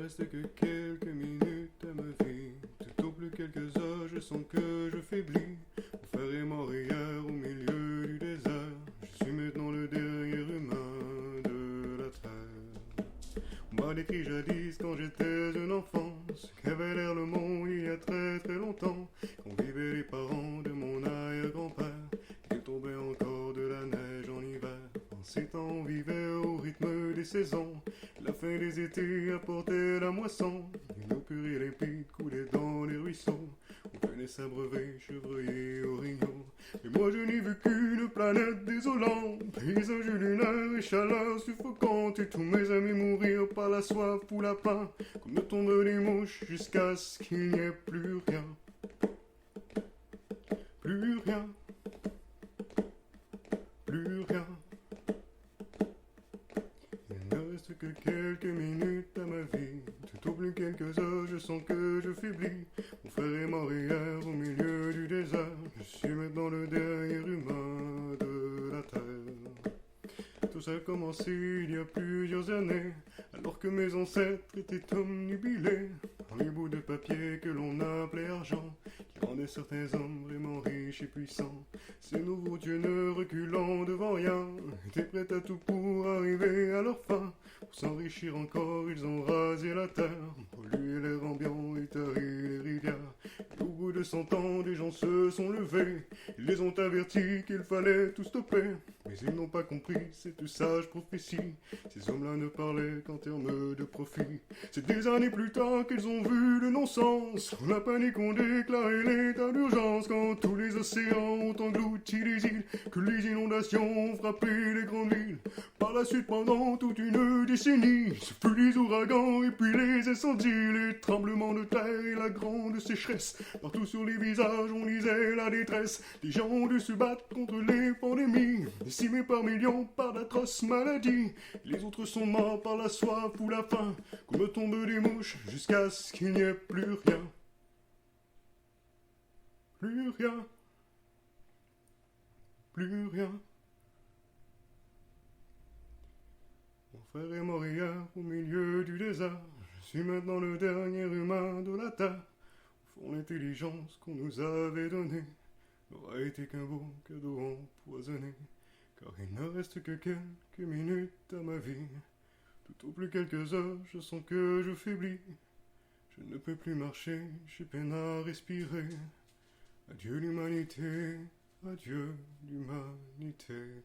reste que quelques minutes à ma vie. Tout au plus quelques heures, je sens que je faiblis. Mon frère est mort hier au milieu du désert. Je suis maintenant le dernier humain de la terre. On m'a décrit jadis quand j'étais un enfant, ce qu'avait l'air le monde il y a très très longtemps, quand vivaient les parents de mon arrière-grand-père, qu'il tombait encore de la neige en hiver. En ces temps on vivait au rythme des saisons, la fin des étés apportait la moisson, et l'eau pure et limpide coulait dans les ruisseaux, on venait s'abreuver, chevreuiller au rignot. Mais moi je n'ai vu qu'une planète désolante, paysage lunaire et chaleur suffocante, et tous mes amis mourir par la soif ou la faim, comme ne tombent les mouches jusqu'à ce qu'il n'y ait plus rien. Plus rien. Plus rien. Il ne reste que quelques minutes à ma vie. Tout au plus quelques heures, je sens que je faiblis. Mon frère est mort hier au milieu du désert. Je suis maintenant le dernier humain de la terre. Tout ça a commencé il y a plusieurs années, alors que mes ancêtres étaient omnubilés par les bouts de papier que l'on appelait argent, qui rendaient certains hommes vraiment riches et puissants. Ces nouveaux dieux ne reculant devant rien, étaient prêts à tout pour arriver à leur fin. Pour s'enrichir encore, ils ont rasé la terre, pollué l'air ambiant et tari les rivières. Et au bout de 100 ans, des gens se sont levés, ils les ont avertis qu'il fallait tout stopper. Mais ils n'ont pas compris cette sage prophétie, ces hommes-là ne parlaient qu'en termes de profit. C'est des années plus tard qu'ils ont vu le non-sens, la panique ont déclaré l'état d'urgence, quand tous les océans ont englouti les îles, que les inondations ont frappé les grandes villes. Par la suite, pendant toute une décennie, ce fut les ouragans et puis les incendies, les tremblements de terre et la grande sécheresse. Partout sur les visages on lisait la détresse, les gens ont dû se battre contre les pandémies, décimés par millions par d'atroces maladies. Les autres sont morts par la soif ou la faim, comme tombent des mouches jusqu'à ce qu'il n'y ait plus rien. Plus rien. Plus rien. Mon frère est mort hier au milieu du désert. Je suis maintenant le dernier humain de la terre. Au fond, l'intelligence qu'on nous avait donnée n'aura été qu'un beau cadeau empoisonné. Car il ne reste que quelques minutes à ma vie. Tout au plus quelques heures, je sens que je faiblis. Je ne peux plus marcher, j'ai peine à respirer. Adieu l'humanité, adieu l'humanité.